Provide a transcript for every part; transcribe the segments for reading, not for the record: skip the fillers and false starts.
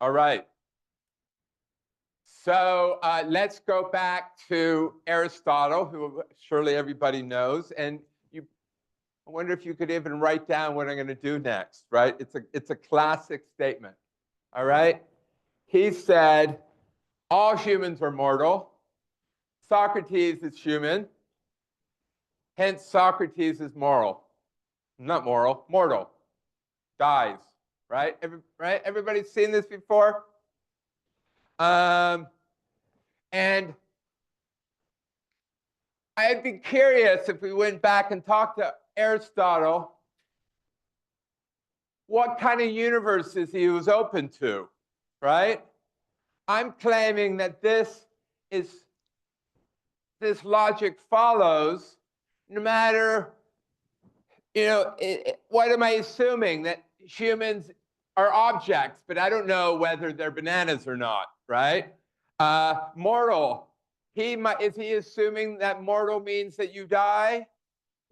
All right. So let's go back to Aristotle, who surely everybody knows. And I wonder if you could even write down what I'm going to do next, right? It's a classic statement. All right. He said, all humans are mortal. Socrates is human. Hence, Socrates is moral. Not moral, mortal. Dies, right? Everybody's seen this before? And I'd be curious if we went back and talked to Aristotle, what kind of universes he was open to, right? I'm claiming that this logic follows no matter, what am I assuming? That humans are objects, but I don't know whether they're bananas or not, right? Mortal. Is he assuming that mortal means that you die?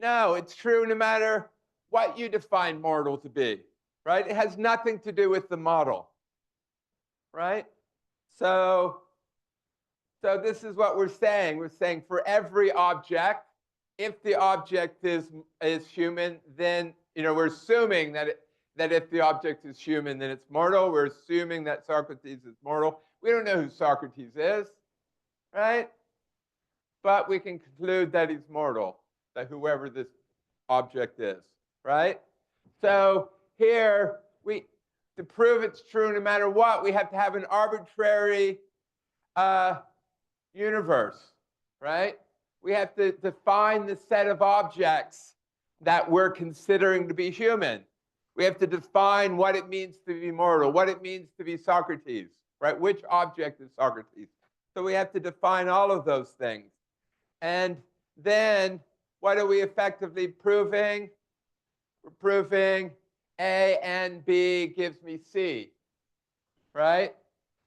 No, it's true no matter what you define mortal to be, right? It has nothing to do with the model, right? So this is what we're saying. We're saying for every object, if the object is human, then we're assuming that if the object is human, then it's mortal. We're assuming that Socrates is mortal. We don't know who Socrates is, right? But we can conclude that he's mortal, that whoever this object is, right? So here, to prove it's true no matter what, we have to have an arbitrary universe, right? We have to define the set of objects that we're considering to be human. We have to define what it means to be mortal, what it means to be Socrates, right? Which object is Socrates? So we have to define all of those things. And then what are we effectively proving? We're proving A and B gives me C, right?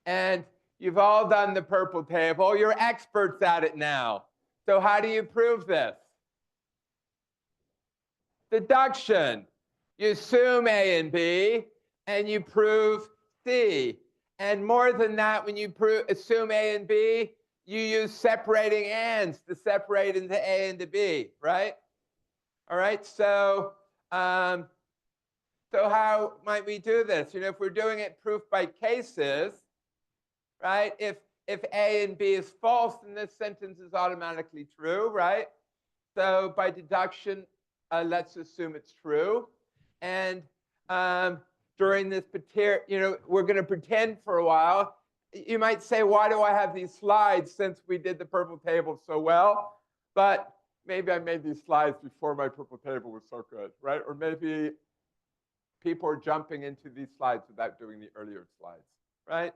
And you've all done the purple table. You're experts at it now. So how do you prove this? Deduction. You assume A and B, and you prove C. And more than that, when you assume A and B, you use separating ands to separate into A and to B, right? All right, so how might we do this? If we're doing it proof by cases, right? If A and B is false, then this sentence is automatically true, right? So by deduction, let's assume it's true. And during this, we're going to pretend for a while. You might say, why do I have these slides since we did the purple table so well? But maybe I made these slides before my purple table was so good, right? Or maybe people are jumping into these slides without doing the earlier slides, right?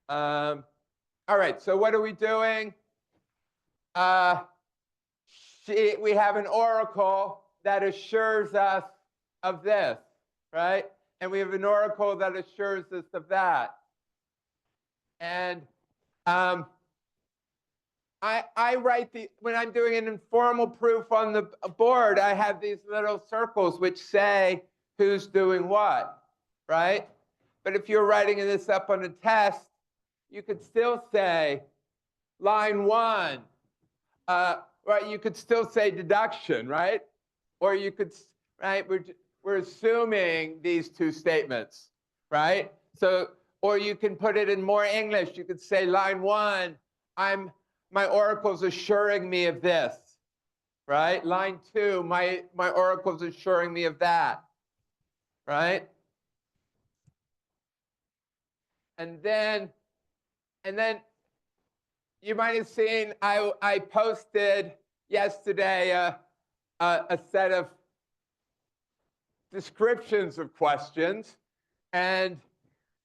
All right, so what are we doing? We have an oracle that assures us of this, right? And we have an oracle that assures us of that. And I write when I'm doing an informal proof on the board, I have these little circles which say who's doing what, right? But if you're writing this up on a test, you could still say line 1, right? You could still say deduction, right? Or you could, right? We're assuming these two statements, right? So, or you can put it in more English. You could say line 1, my oracle's assuring me of this, right? Line 2, my oracle's assuring me of that, right? And then you might have seen I posted yesterday a set of descriptions of questions, and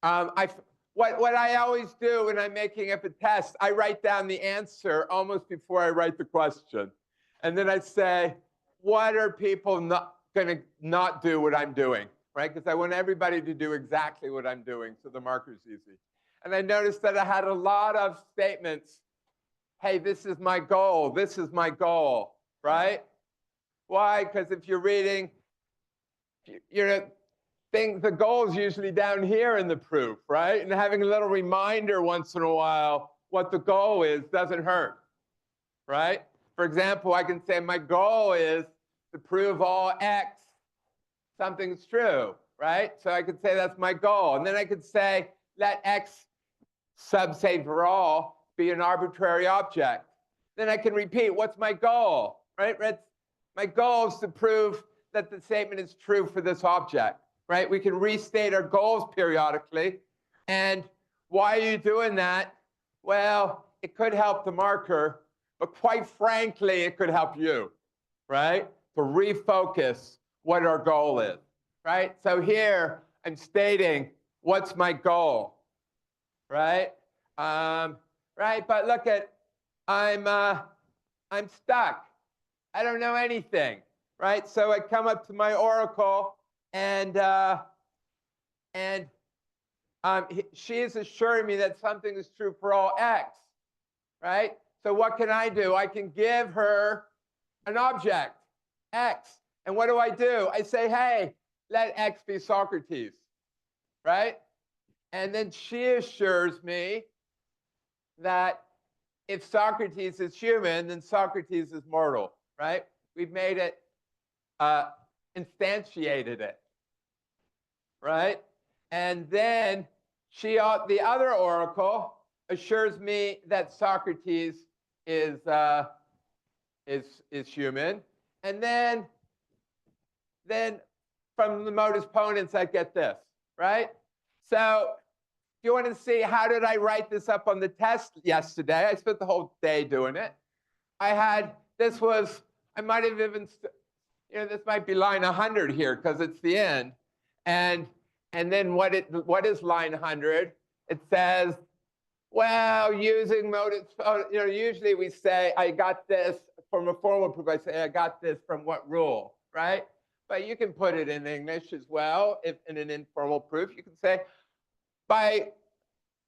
what I always do when I'm making up a test, I write down the answer almost before I write the question, and then I say, what are people going to not do what I'm doing, right? Because I want everybody to do exactly what I'm doing, so the marker's easy. And I noticed that I had a lot of statements. Hey, this is my goal. This is my goal, right? Why? Because if you're reading, the goal is usually down here in the proof, right? And having a little reminder once in a while what the goal is doesn't hurt, right? For example, I can say my goal is to prove all x, something's true, right? So I could say that's my goal. And then I could say let x sub say Forall be an arbitrary object. Then I can repeat, what's my goal, right? My goal is to prove that the statement is true for this object, right? We can restate our goals periodically. And why are you doing that? Well, it could help the marker, but quite frankly, it could help you, right? To refocus what our goal is, right? So here I'm stating what's my goal, right? Right, but look at, I'm stuck. I don't know anything, right? So I come up to my oracle, and she is assuring me that something is true for all x, right? So what can I do? I can give her an object, x. And what do? I say, hey, let x be Socrates, right? And then she assures me that if Socrates is human, then Socrates is mortal, right? We've made it, instantiated it, right? And then the other oracle assures me that Socrates is human. And then from the modus ponens, I get this, right? So if you want to see how did I write this up on the test yesterday, I spent the whole day doing it. I might have even, this might be line 100 here because it's the end. And then what is line 100? It says, well, using modus, usually we say, I got this from a formal proof. I say, I got this from what rule, right? But you can put it in English as well. If in an informal proof, you can say, by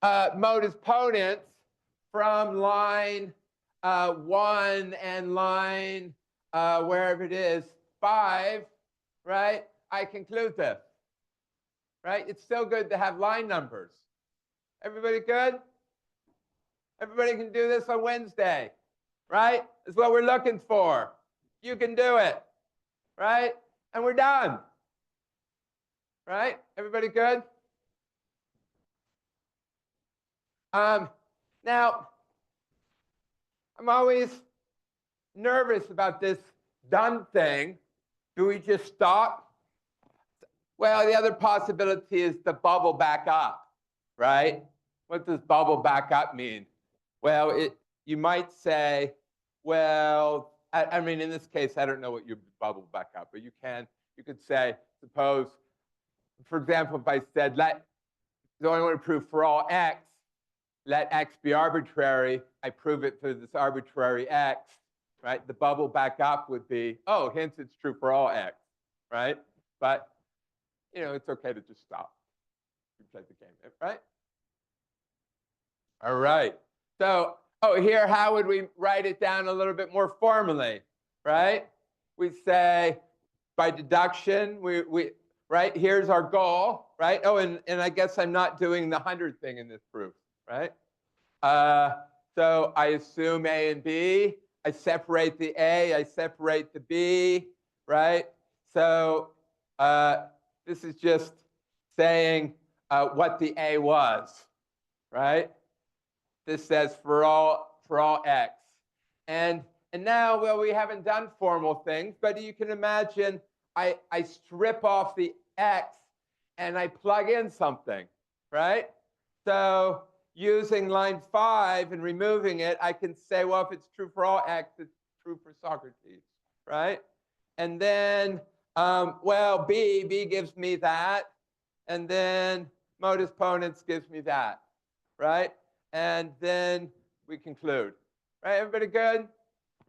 modus ponens from line 1 and line, wherever it is, 5, right? I conclude this, right? It's still good to have line numbers. Everybody good? Everybody can do this on Wednesday, right? That's what we're looking for. You can do it, right? And we're done, right? Everybody good? Now, I'm always nervous about this done thing. Do we just stop? Well, the other possibility is to bubble back up, right? What does bubble back up mean? Well, you might say, well, I mean, in this case, I don't know what you bubble back up, but you could say, suppose, for example, if I said, so I want to prove for all x, let x be arbitrary. I prove it for this arbitrary x, right? The bubble back up would be, oh, hence it's true for all x, right? But, it's okay to just stop. You play the game, right? All right. So, here, how would we write it down a little bit more formally, right? We say, by deduction, right? Here's our goal, right? Oh, and I guess I'm not doing the 100 thing in this proof, right? So I assume A and B. I separate the A. I separate the B, right? So this is just saying what the A was, right? This says for all x. And now, well, we haven't done formal things, but you can imagine I strip off the x and I plug in something, right? So using line 5 and removing it, I can say, well, if it's true for all x, it's true for Socrates, right? And then, well, B gives me that. And then modus ponens gives me that, right? And then we conclude, right? Everybody good?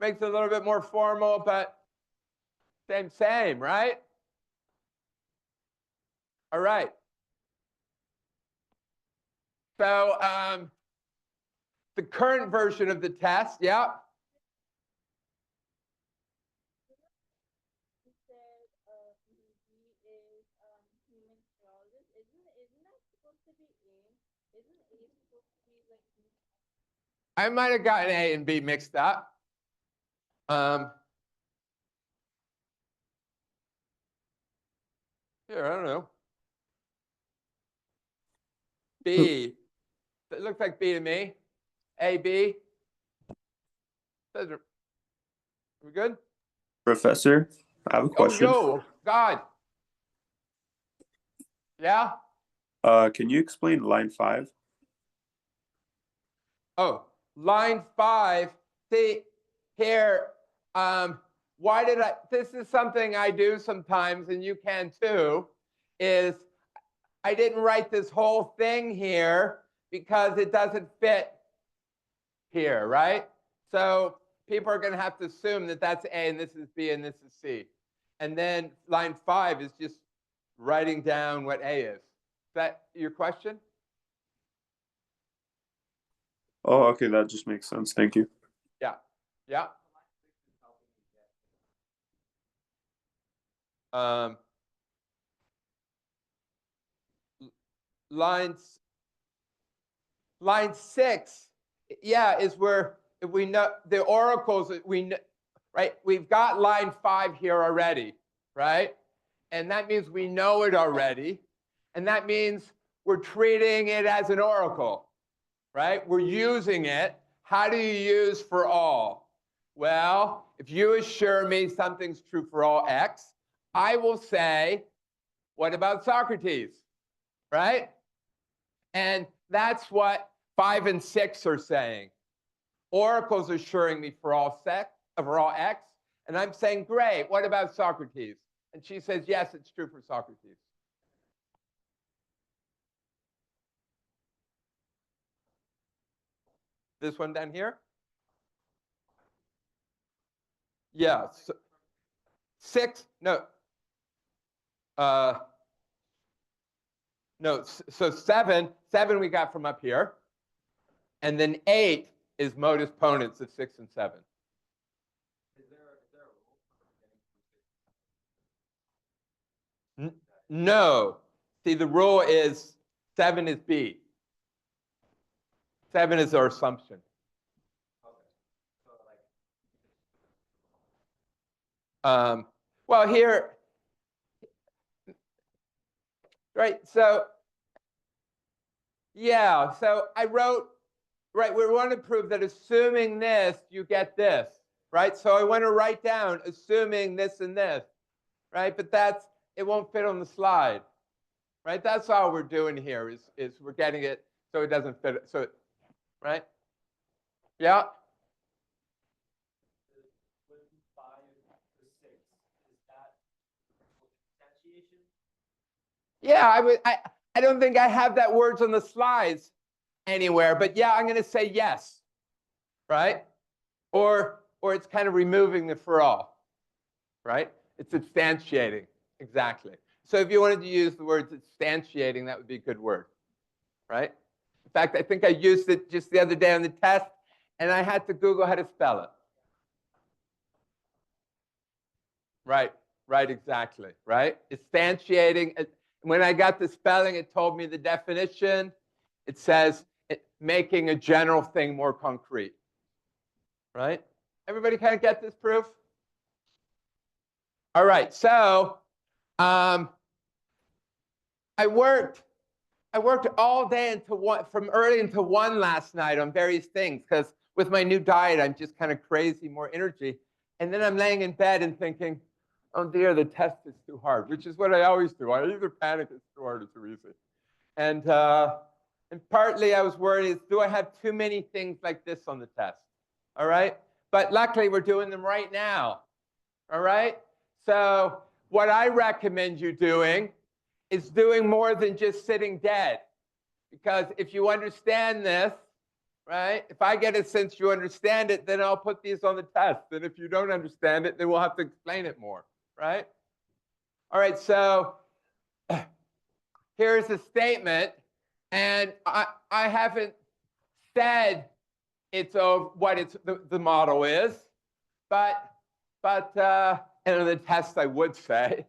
Makes it a little bit more formal, but same, right? All right. So the current version of the test, yeah. I might have gotten A and B mixed up. Here, I don't know. B. It looks like B to me. A, B. Are we good? Professor, I have a question. Oh, yo, God. Yeah? Can you explain line 5? Oh, line 5. See, here, why did this is something I do sometimes, and you can too, is I didn't write this whole thing here because it doesn't fit here, right? So people are going to have to assume that that's A and this is B and this is C. And then line 5 is just writing down what A is. Is that your question? Oh, okay, that just makes sense. Thank you. Yeah. Yeah. Line 6, yeah, is where if we know the oracles, we know, right? We've got line 5 here already, right? And that means we know it already. And that means we're treating it as an oracle, right? We're using it. How do you use for all? Well, if you assure me something's true for all x, I will say, what about Socrates, right? And that's what 5 and 6 are saying. Oracle's assuring me for all x, and I'm saying, great, what about Socrates? And she says, yes, it's true for Socrates. This one down here? Yeah. So 6, no. No, so 7 we got from up here. And then 8 is modus ponens of 6 and 7. Is there a rule for no. See, the rule is 7 is B. 7 is our assumption. Well, here, right, so, yeah, so I wrote, right, we want to prove that assuming this, you get this, right? So I want to write down assuming this and this, right? But it won't fit on the slide, right? That's all we're doing here is we're getting it so it doesn't fit, so, right? Yeah? Yeah, I don't think I have that words on the slides anywhere, but yeah, I'm going to say yes, right? Or it's kind of removing the for all, right? It's substantiating, exactly. So if you wanted to use the word substantiating, that would be a good word, right? In fact, I think I used it just the other day on the test, and I had to Google how to spell it. Right, exactly, right? Instantiating. When I got the spelling, it told me the definition. It says making a general thing more concrete, right? Everybody kind of get this proof? All right, so I worked all day from early until 1 last night on various things because with my new diet, I'm just kind of crazy, more energy. And then I'm laying in bed and thinking, oh dear, the test is too hard, which is what I always do. I either panic it's too hard or too easy. And partly I was worried, do I have too many things like this on the test? All right? But luckily we're doing them right now. All right? So what I recommend you doing is doing more than just sitting dead. Because if you understand this, right? If I get a sense you understand it, then I'll put these on the test. And if you don't understand it, then we'll have to explain it more, right? All right, so here's a statement. And I haven't said it's what the model is, but and on the test I would say,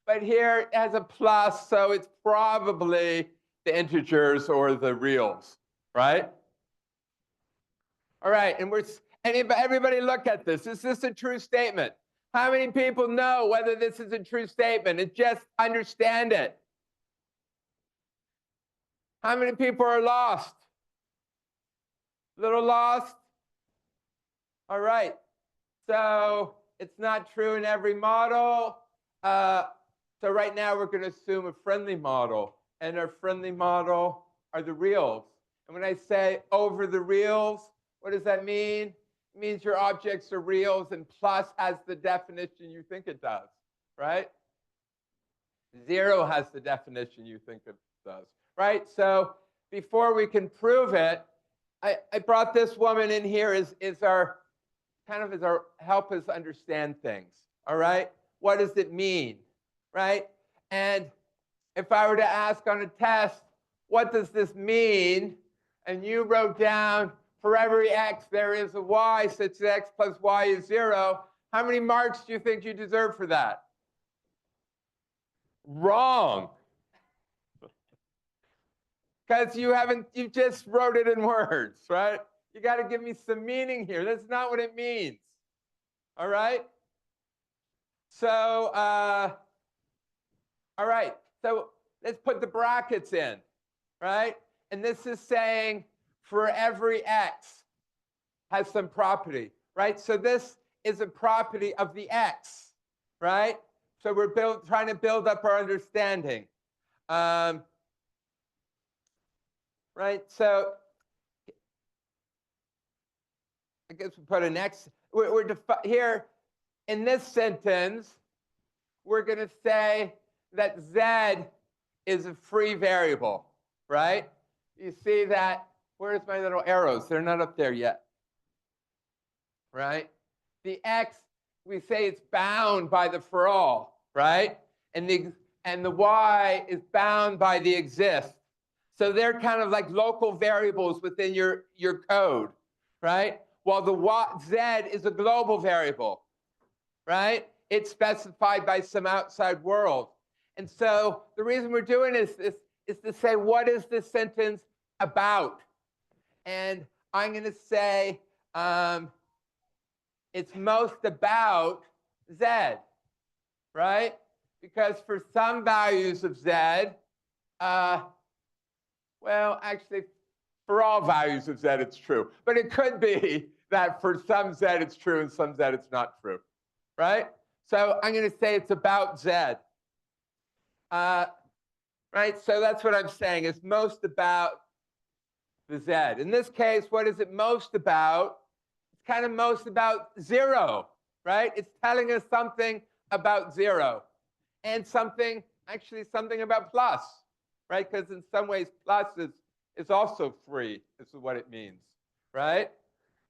but here it has a plus, so it's probably the integers or the reals, right? All right, and everybody look at this. Is this a true statement? How many people know whether this is a true statement? And just understand it. How many people are lost? A little lost? All right, so it's not true in every model. So right now we're going to assume a friendly model, and our friendly model are the reals. And when I say over the reals, what does that mean? It means your objects are reals, and plus has the definition you think it does, right? 0 has the definition you think it does, right? So before we can prove it, I brought this woman in here as our help us understand things, all right? What does it mean, right? And if I were to ask on a test, what does this mean? And you wrote down, for every x there is a y, such that x plus y is 0, how many marks do you think you deserve for that? Wrong. Because you just wrote it in words, right? You got to give me some meaning here. That's not what it means. All right? So, all right. So let's put the brackets in, right? And this is saying for every x has some property, right? So this is a property of the x, right? So we're trying to build up our understanding. Right? So I guess we put an x. Here in this sentence, we're going to say that z is a free variable, right? You see that? Where's my little arrows? They're not up there yet, right? The x, we say it's bound by the Forall, right? And the y is bound by the exist. So they're kind of like local variables within your code, right? While the z is a global variable, right? It's specified by some outside world. And so the reason we're doing this is to say, what is this sentence about? And I'm going to say it's most about z, right? Because for some values of z, well, actually, for all values of z, it's true. But it could be that for some z, it's true, and some z, it's not true, right? So I'm going to say it's about z. Right? So that's what I'm saying. It's most about the z. In this case, what is it most about? It's kind of most about 0, right? It's telling us something about 0 and something about plus, right? Because in some ways, plus is also free, is what it means, right?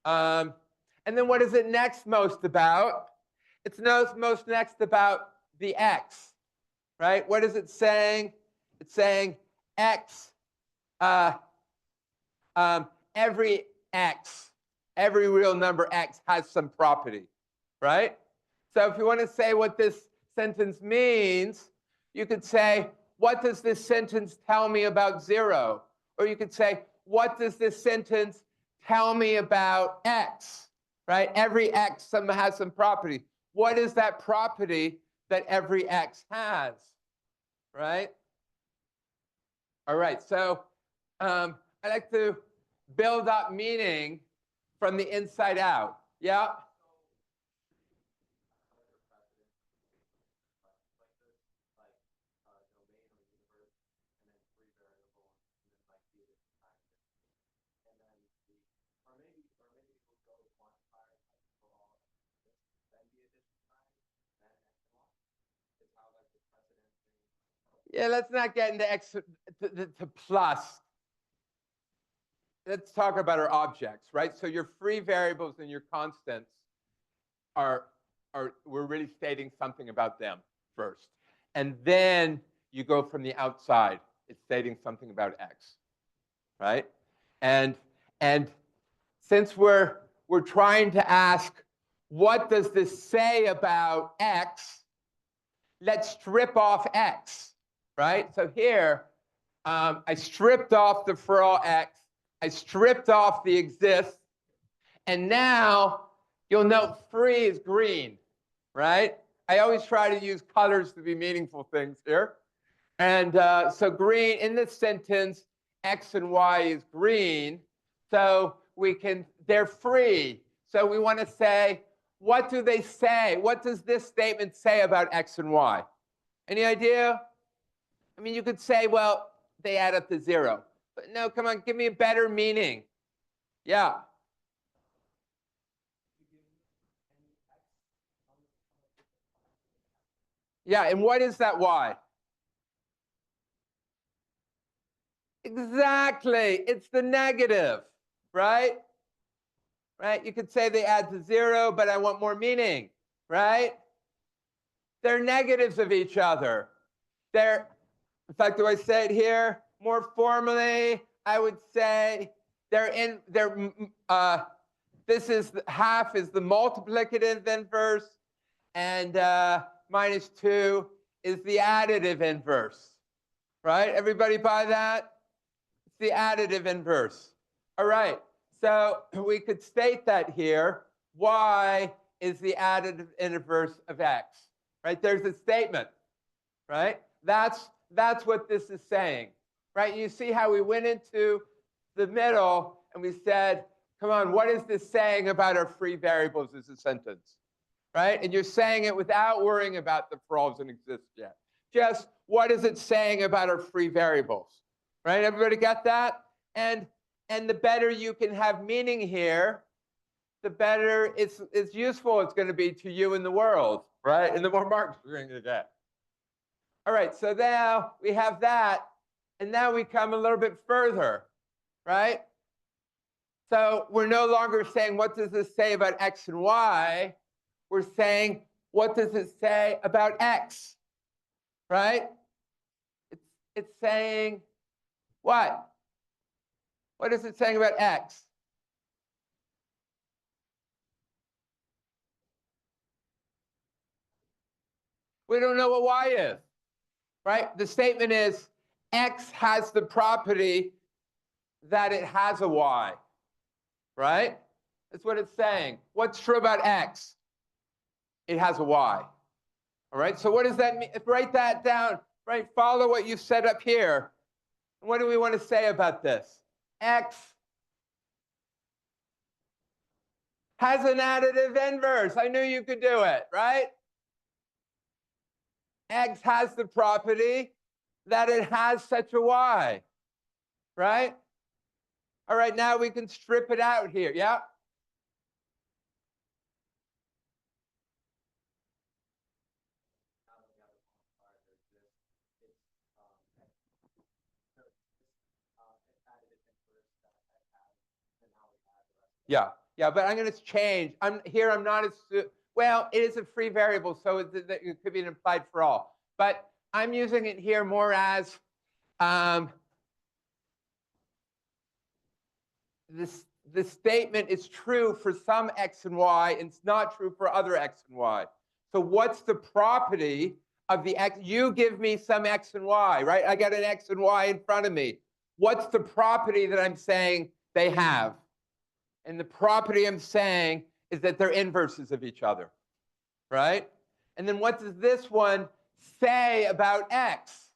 And then what is it next most about? It's most next about the x, right? What is it saying? It's saying x, every x, every real number x has some property, right? So if you want to say what this sentence means, you could say, what does this sentence tell me about 0? Or you could say, what does this sentence tell me about x, right? Every x has some property. What is that property that every x has, right? All right, so I like to build up meaning from the inside out. Yeah? Yeah, let's not get into to plus. Let's talk about our objects, right? So your free variables and your constants we're really stating something about them first. And then you go from the outside. It's stating something about x, right? And since we're trying to ask, what does this say about x? Let's strip off x, right? So here, I stripped off the Forall x, I stripped off the exists. And now you'll note free is green, right? I always try to use colors to be meaningful things here. And so green in this sentence, X and Y is green. So they're free. So we want to say, what do they say? What does this statement say about X and Y? Any idea? I mean, you could say, well, they add up to 0. But no, come on, give me a better meaning. Yeah. Yeah, and what is that Y? Exactly. It's the negative, right? Right? You could say they add to 0, but I want more meaning, right? They're negatives of each other. In fact, do I say it here more formally? I would say this is half is the multiplicative inverse, and minus 2 is the additive inverse, right? Everybody buy that? It's the additive inverse. All right, so we could state that here. Y is the additive inverse of X, right? There's a statement, right? That's what this is saying, right? You see how we went into the middle and we said, come on, what is this saying about our free variables as a sentence, right? And you're saying it without worrying about the Forall doesn't exist yet. Just what is it saying about our free variables, right? Everybody got that? And the better you can have meaning here, the better it's useful it's going to be to you in the world, right? And the more marks you're going to get. All right, so now we have that, and now we come a little bit further, right? So we're no longer saying, what does this say about X and Y? We're saying, what does it say about X, right? It's saying what? What is it saying about X? We don't know what Y is, right? The statement is X has the property that it has a Y, right? That's what it's saying. What's true about X? It has a Y. All right, so what does that mean? Write that down, right? Follow what you set up here. What do we want to say about this? X has an additive inverse. I knew you could do it, right? X has the property that it has such a Y, right? All right, now we can strip it out here, yeah? Yeah, but I'm going to change. I'm not as, well, it is a free variable, so it could be an implied for all. But I'm using it here more as this statement is true for some X and Y, and it's not true for other X and Y. So what's the property of the X? You give me some X and Y, right? I got an X and Y in front of me. What's the property that I'm saying they have? And the property I'm saying is that they're inverses of each other, right? And then what does this one say about X?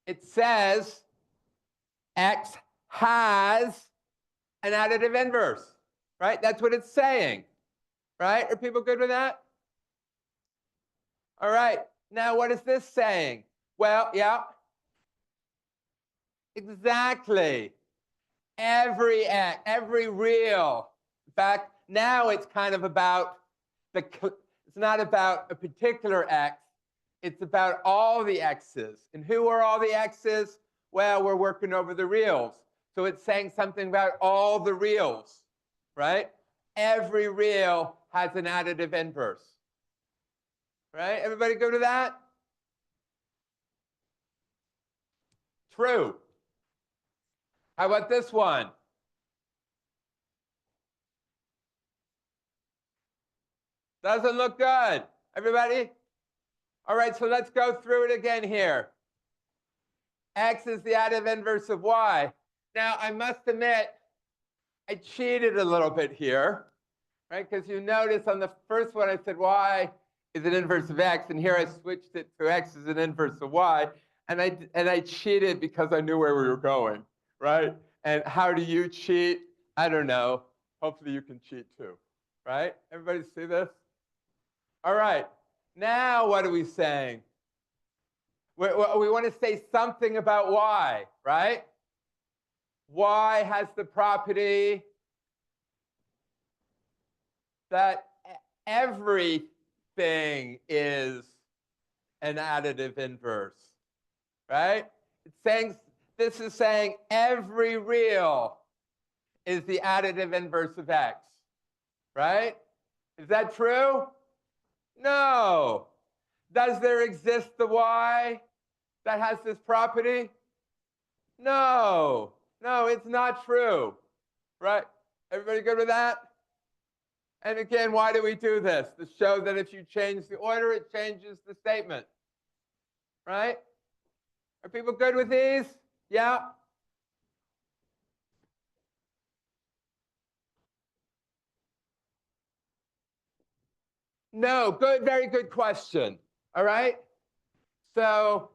It says X has an additive inverse, right? That's what it's saying, right? Are people good with that? All right, now what is this saying? Well, yeah, exactly. Every real. In fact, now it's kind of about it's not about a particular X, it's about all the X's. And who are all the X's? Well, we're working over the reals. So it's saying something about all the reals, right? Every real has an additive inverse, right? Everybody go to that? True. How about this one? Doesn't look good. Everybody? All right, so let's go through it again here. X is the additive inverse of Y. Now, I must admit, I cheated a little bit here, right? Because you notice on the first one, I said y is an inverse of x, and here I switched it to x is an inverse of y, and I cheated because I knew where we were going, right? And how do you cheat? I don't know. Hopefully you can cheat too, right? Everybody see this? All right. Now what are we saying? We want to say something about y, right? Y has the property that everything is an additive inverse, right? It's saying, this is saying every real is the additive inverse of x, right? Is that true? No. Does there exist the y that has this property? No. No, it's not true, right? Everybody good with that? And again, why do we do this? To show that if you change the order, it changes the statement, right? Are people good with these? Yeah? No, good, very good question. All right? So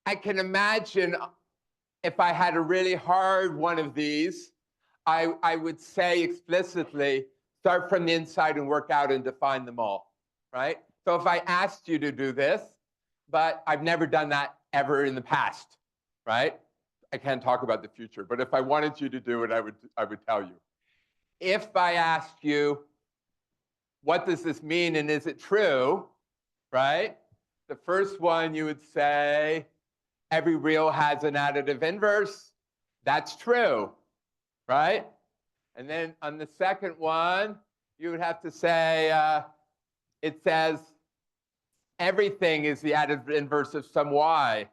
I can imagine if I had a really hard one of these, I would say explicitly, start from the inside and work out and define them all, right? So if I asked you to do this, but I've never done that ever in the past, right? I can't talk about the future, but if I wanted you to do it, I would tell you. If I asked you, what does this mean and is it true, right? The first one you would say, every real has an additive inverse. That's true, right? And then on the second one, you would have to say, it says everything is the additive inverse of some y,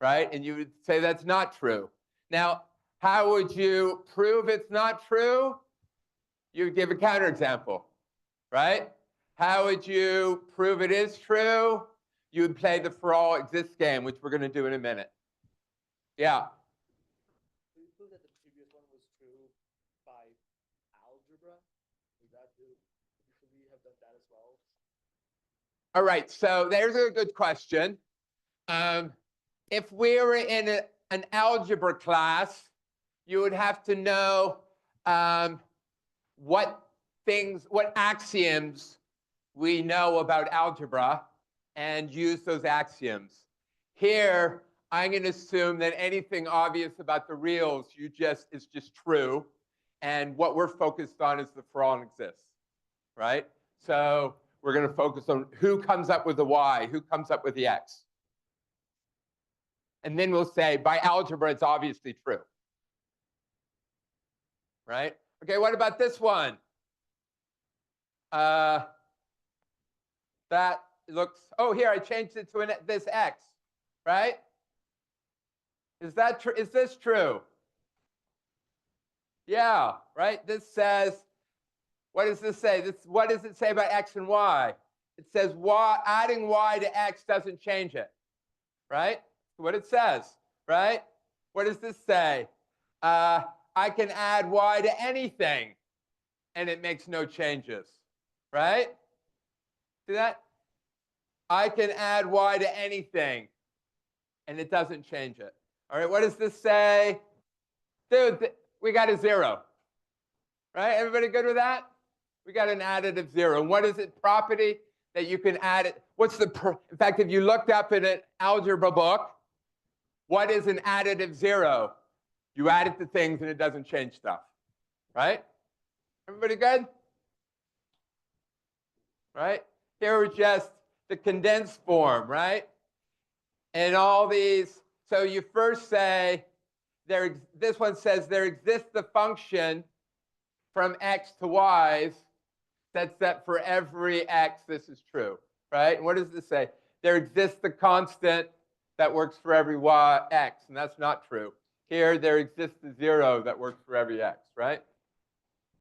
right? And you would say that's not true. Now, how would you prove it's not true? You would give a counterexample, right? How would you prove it is true? You would play the Forall exists game, which we're going to do in a minute. Yeah. So you proved that the previous one was true by algebra. Should we have done that as well? All right, so there's a good question. If we were in an algebra class, you would have to know what axioms we know about algebra and use those axioms. Here, I'm going to assume that anything obvious about the reals is just true, and what we're focused on is the Forall exists, right? So we're going to focus on who comes up with the y, who comes up with the x. And then we'll say, by algebra, it's obviously true, right? Okay, what about this one? That looks, oh, here, I changed it to this x, right? Is that true? Is this true? Yeah, right? This says, what does this say? What does it say about x and y? It says adding y to x doesn't change it, right? What it says, right? What does this say? I can add y to anything, and it makes no changes, right? See that? I can add y to anything, and it doesn't change it. All right, what does this say? Dude, we got a 0, right? Everybody good with that? We got an additive 0. And what is it? Property that you can add it. In fact, if you looked up in an algebra book, what is an additive 0? You add it to things and it doesn't change stuff, right? Everybody good? Right? Here we're just the condensed form, right? And all these, so you first say, this one says there exists a function from x to y's such that for every x, this is true, right? And what does this say? There exists a constant that works for every x, and that's not true. Here, there exists a 0 that works for every x, right?